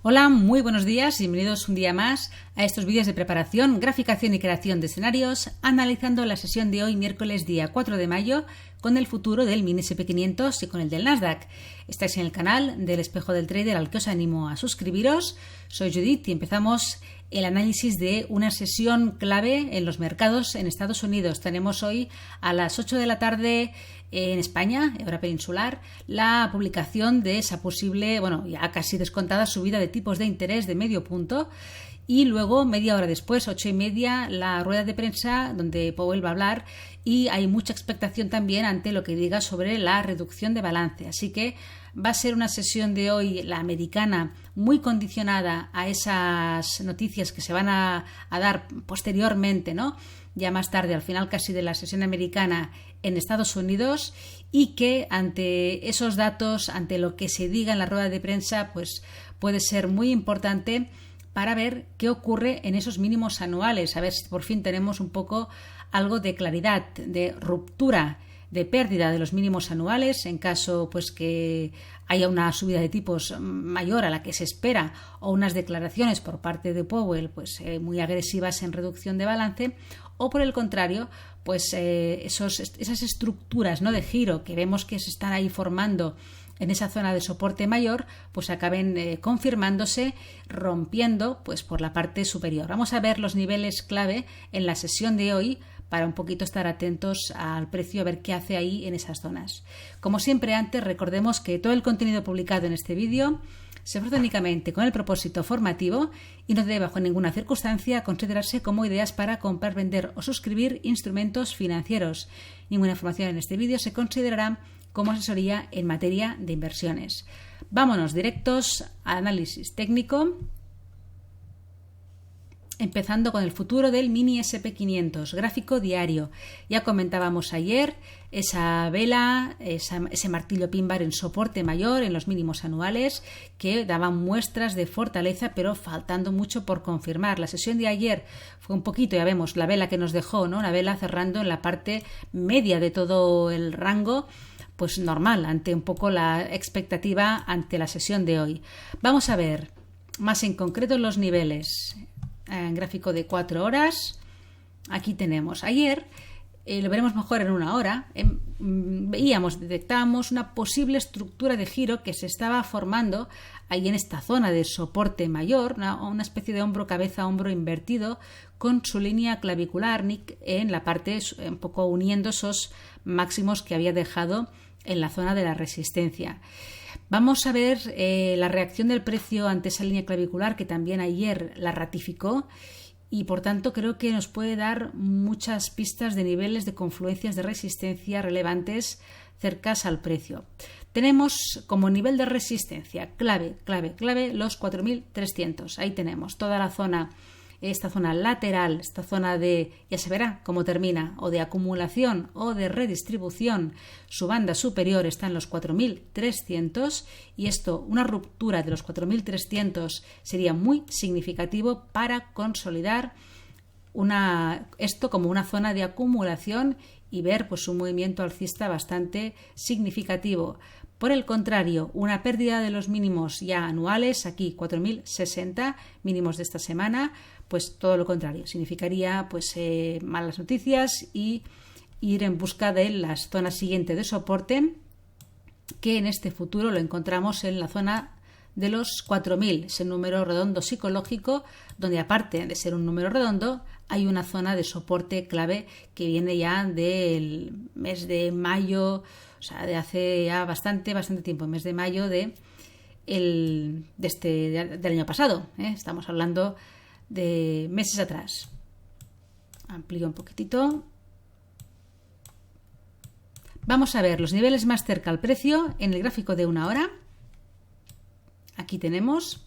Hola, muy buenos días, bienvenidos un día más a estos vídeos de preparación, graficación y creación de escenarios, analizando la sesión de hoy, miércoles día 4 de mayo, con el futuro del mini SP500 y con el del Nasdaq. Estáis en el canal del Espejo del Trader, al que os animo a suscribiros. Soy Judith y empezamos el análisis de una sesión clave en los mercados en Estados Unidos. Tenemos hoy a las 8 de la tarde en España, hora peninsular, la publicación de esa posible, ya casi descontada subida de tipos de interés de medio punto. Y luego, media hora después, 8:30, la rueda de prensa donde Powell va a hablar, y hay mucha expectación también ante lo que diga sobre la reducción de balance. Así que va a ser una sesión de hoy, la americana, muy condicionada a esas noticias que se van a dar posteriormente, ¿no? Ya más tarde, al final casi de la sesión americana en Estados Unidos, y que ante esos datos, ante lo que se diga en la rueda de prensa, pues puede ser muy importante para ver qué ocurre en esos mínimos anuales, a ver si por fin tenemos un poco algo de claridad, de ruptura, de pérdida de los mínimos anuales en caso pues que haya una subida de tipos mayor a la que se espera, o unas declaraciones por parte de Powell pues muy agresivas en reducción de balance, o por el contrario pues esas estructuras, ¿no?, de giro que vemos que se están ahí formando en esa zona de soporte mayor, pues acaben confirmándose, rompiendo pues por la parte superior. Vamos a ver los niveles clave en la sesión de hoy para un poquito estar atentos al precio, a ver qué hace ahí en esas zonas. Como siempre antes, recordemos que todo el contenido publicado en este vídeo se ofrece únicamente con el propósito formativo y no debe bajo ninguna circunstancia considerarse como ideas para comprar, vender o suscribir instrumentos financieros. Ninguna información en este vídeo se considerará como asesoría en materia de inversiones. Vámonos directos al análisis técnico, empezando con el futuro del mini SP500, gráfico diario. Ya comentábamos ayer esa vela, ese martillo pin bar en soporte mayor en los mínimos anuales, que daban muestras de fortaleza, pero faltando mucho por confirmar. La sesión de ayer fue un poquito, ya vemos la vela que nos dejó, ¿no? Una vela cerrando en la parte media de todo el rango, pues normal, ante un poco la expectativa ante la sesión de hoy. Vamos a ver más en concreto los niveles. En gráfico de 4 horas, aquí tenemos. Ayer, lo veremos mejor en una hora, detectábamos una posible estructura de giro que se estaba formando ahí en esta zona de soporte mayor, una especie de hombro-cabeza-hombro invertido con su línea clavicular en la parte, un poco uniendo esos máximos que había dejado en la zona de la resistencia. Vamos a ver la reacción del precio ante esa línea clavicular, que también ayer la ratificó, y por tanto creo que nos puede dar muchas pistas de niveles de confluencias de resistencia relevantes cercanas al precio. Tenemos como nivel de resistencia clave los 4.300. Ahí tenemos toda la zona, esta zona lateral, esta zona de, ya se verá cómo termina, o de acumulación o de redistribución. Su banda superior está en los 4.300, y esto, una ruptura de los 4.300 sería muy significativo para consolidar esto como una zona de acumulación y ver pues un movimiento alcista bastante significativo. Por el contrario, una pérdida de los mínimos ya anuales, aquí 4.060 mínimos de esta semana, pues todo lo contrario, significaría pues malas noticias y ir en busca de las zonas siguientes de soporte, que en este futuro lo encontramos en la zona de los 4.000, ese número redondo psicológico, donde aparte de ser un número redondo, hay una zona de soporte clave que viene ya del mes de mayo, o sea, de hace ya bastante tiempo, el mes de mayo del año pasado, Estamos hablando de meses atrás. Amplío un poquitito. Vamos a ver los niveles más cerca al precio en el gráfico de una hora. Aquí tenemos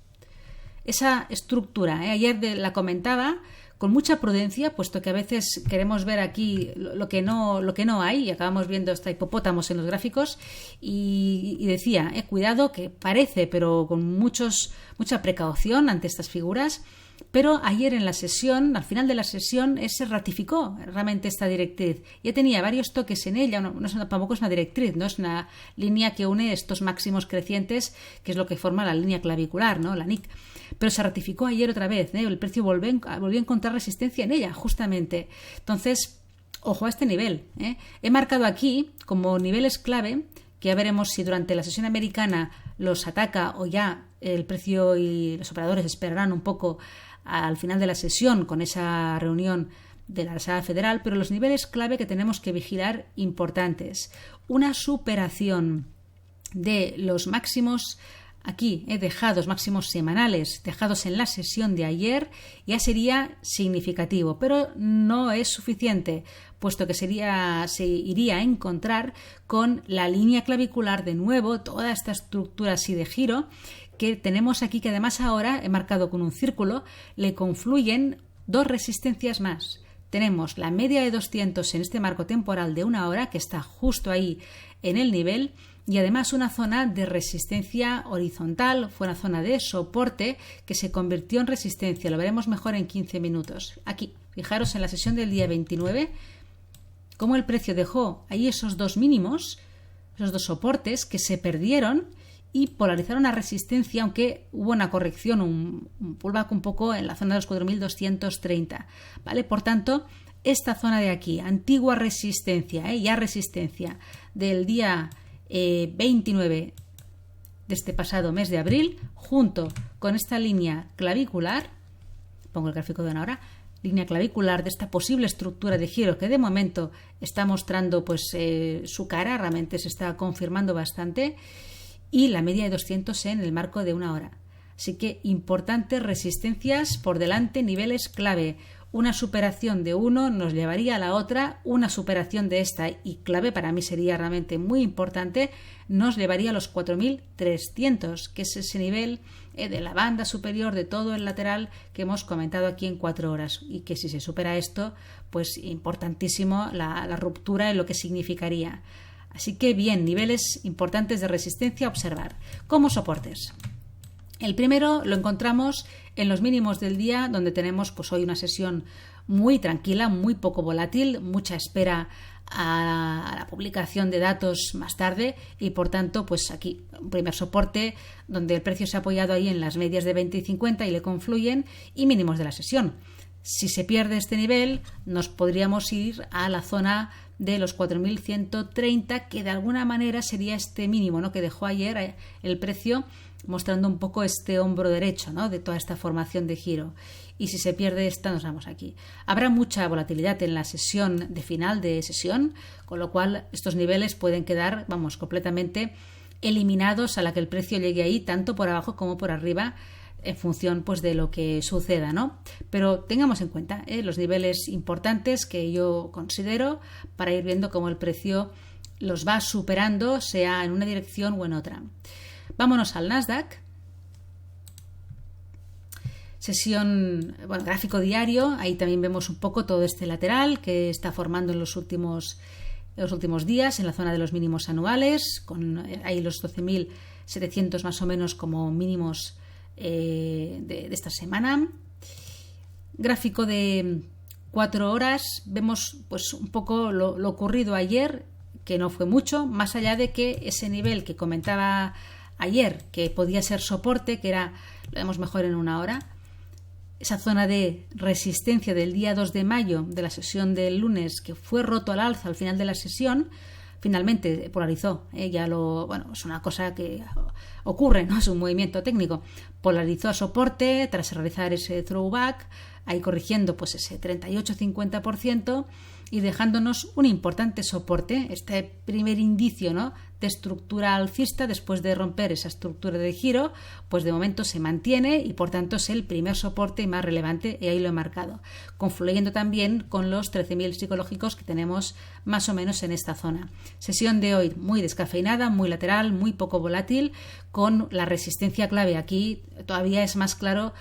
esa estructura. Ayer la comentaba con mucha prudencia, puesto que a veces queremos ver aquí lo que no hay, y acabamos viendo hasta hipopótamos en los gráficos, y decía, cuidado, que parece, pero con mucha precaución ante estas figuras, Pero ayer en la sesión, al final de la sesión, se ratificó realmente esta directriz. Ya tenía varios toques en ella, tampoco es una directriz, no es una línea que une estos máximos crecientes, que es lo que forma la línea clavicular, ¿no? La NIC. Pero se ratificó ayer otra vez, el precio volvió a encontrar resistencia en ella, justamente. Entonces, ojo a este nivel. He marcado aquí como niveles clave, que ya veremos si durante la sesión americana los ataca o ya el precio y los operadores esperarán un poco al final de la sesión con esa reunión de la Reserva Federal, pero los niveles clave que tenemos que vigilar importantes. Una superación de los máximos aquí, máximos semanales dejados en la sesión de ayer, ya sería significativo, pero no es suficiente, puesto que se iría a encontrar con la línea clavicular de nuevo, toda esta estructura así de giro que tenemos aquí, que además ahora he marcado con un círculo, le confluyen dos resistencias más. Tenemos la media de 200 en este marco temporal de 1 hora, que está justo ahí en el nivel, y además una zona de resistencia horizontal, fue una zona de soporte que se convirtió en resistencia. Lo veremos mejor en 15 minutos. Aquí, fijaros en la sesión del día 29, cómo el precio dejó ahí esos dos mínimos, esos dos soportes que se perdieron y polarizaron a resistencia, aunque hubo una corrección, un pullback un poco en la zona de los 4.230, ¿vale? Por tanto, esta zona de aquí, antigua resistencia, ya resistencia del día 29 de este pasado mes de abril, junto con esta línea clavicular, pongo el gráfico de 1 hora, línea clavicular de esta posible estructura de giro que de momento está mostrando pues su cara, realmente se está confirmando bastante, y la media de 200 en el marco de 1 hora. Así que importantes resistencias por delante, niveles clave. Una superación de uno nos llevaría a la otra, una superación de esta, y clave para mí sería realmente muy importante, nos llevaría a los 4.300, que es ese nivel de la banda superior de todo el lateral que hemos comentado aquí en 4 horas, y que si se supera esto, pues importantísimo la ruptura en lo que significaría. Así que bien, niveles importantes de resistencia a observar. Como soportes. El primero lo encontramos en los mínimos del día, donde tenemos pues hoy una sesión muy tranquila, muy poco volátil, mucha espera a la publicación de datos más tarde, y por tanto pues aquí un primer soporte donde el precio se ha apoyado ahí en las medias de 20 y 50 y le confluyen, y mínimos de la sesión. Si se pierde este nivel, nos podríamos ir a la zona de los 4.130, que de alguna manera sería este mínimo, ¿no?, que dejó ayer el precio, mostrando un poco este hombro derecho, ¿no?, de toda esta formación de giro. Y si se pierde esta, nos vamos aquí. Habrá mucha volatilidad en la sesión de final de sesión, con lo cual estos niveles pueden quedar, completamente eliminados a la que el precio llegue ahí, tanto por abajo como por arriba, en función pues de lo que suceda, ¿no? Pero tengamos en cuenta los niveles importantes que yo considero para ir viendo cómo el precio los va superando, sea en una dirección o en otra. Vámonos al Nasdaq. Sesión, gráfico diario, ahí también vemos un poco todo este lateral que está formando en los últimos días en la zona de los mínimos anuales, con ahí los 12.700 más o menos como mínimos de esta semana. Gráfico de 4 horas, vemos pues un poco lo ocurrido ayer, que no fue mucho, más allá de que ese nivel que comentaba ayer, que podía ser soporte, que era, lo vemos mejor en 1 hora, esa zona de resistencia del día 2 de mayo de la sesión del lunes, que fue roto al alza al final de la sesión, finalmente polarizó, es una cosa que ocurre, ¿no? Es un movimiento técnico, polarizó a soporte tras realizar ese throwback, ahí corrigiendo pues ese 38-50% y dejándonos un importante soporte, este primer indicio, ¿no?, de estructura alcista después de romper esa estructura de giro, pues de momento se mantiene y por tanto es el primer soporte más relevante, y ahí lo he marcado, confluyendo también con los 13.000 psicológicos que tenemos más o menos en esta zona. Sesión de hoy muy descafeinada, muy lateral, muy poco volátil, con la resistencia clave. Aquí todavía es más claros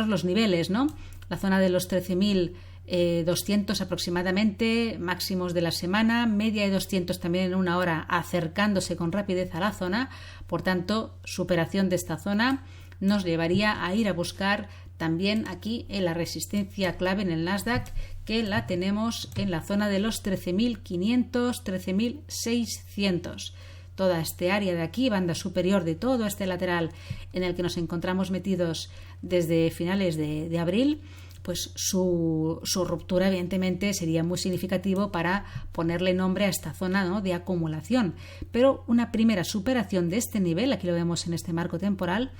los niveles, ¿no? La zona de los 13.200 aproximadamente, máximos de la semana, media de 200 también en 1 hora, acercándose con rapidez a la zona. Por tanto, superación de esta zona nos llevaría a ir a buscar también aquí en la resistencia clave en el Nasdaq, que la tenemos en la zona de los 13.500, 13.600. Toda este área de aquí, banda superior de todo este lateral en el que nos encontramos metidos desde finales de abril, pues su ruptura evidentemente sería muy significativo para ponerle nombre a esta zona, ¿no?, de acumulación. Pero una primera superación de este nivel, aquí lo vemos en este marco temporal,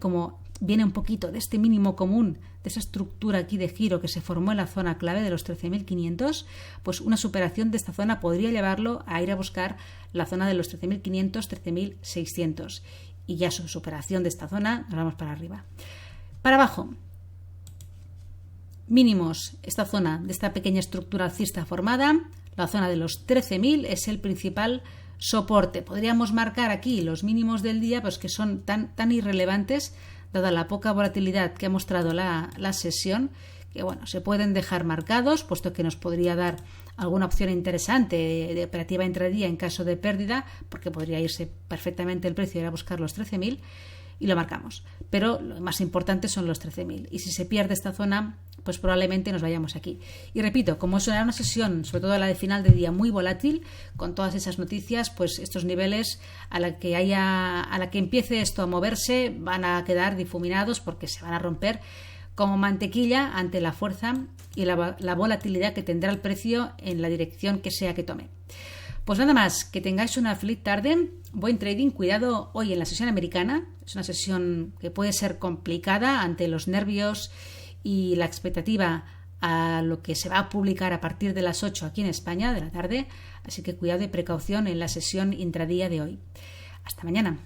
como viene un poquito de este mínimo común, de esa estructura aquí de giro que se formó en la zona clave de los 13.500, pues una superación de esta zona podría llevarlo a ir a buscar la zona de los 13.500, 13.600. Y ya su superación de esta zona, nos vamos para arriba. Para abajo, mínimos, esta zona de esta pequeña estructura alcista formada, la zona de los 13.000 es el principal soporte. Podríamos marcar aquí los mínimos del día, pues que son tan irrelevantes, dada la poca volatilidad que ha mostrado la sesión, que bueno, se pueden dejar marcados, puesto que nos podría dar alguna opción interesante de operativa intradía en caso de pérdida, porque podría irse perfectamente el precio y ir a buscar los 13.000, y lo marcamos. Pero lo más importante son los 13.000. Y si se pierde esta zona, pues probablemente nos vayamos aquí. Y repito, como eso era una sesión, sobre todo la de final de día, muy volátil, con todas esas noticias, pues estos niveles a la que empiece esto a moverse van a quedar difuminados, porque se van a romper como mantequilla ante la fuerza y la volatilidad que tendrá el precio en la dirección que sea que tome. Pues nada más, que tengáis una feliz tarde, buen trading, cuidado hoy en la sesión americana, es una sesión que puede ser complicada ante los nervios y la expectativa a lo que se va a publicar a partir de las 8 aquí en España de la tarde, así que cuidado y precaución en la sesión intradía de hoy. Hasta mañana.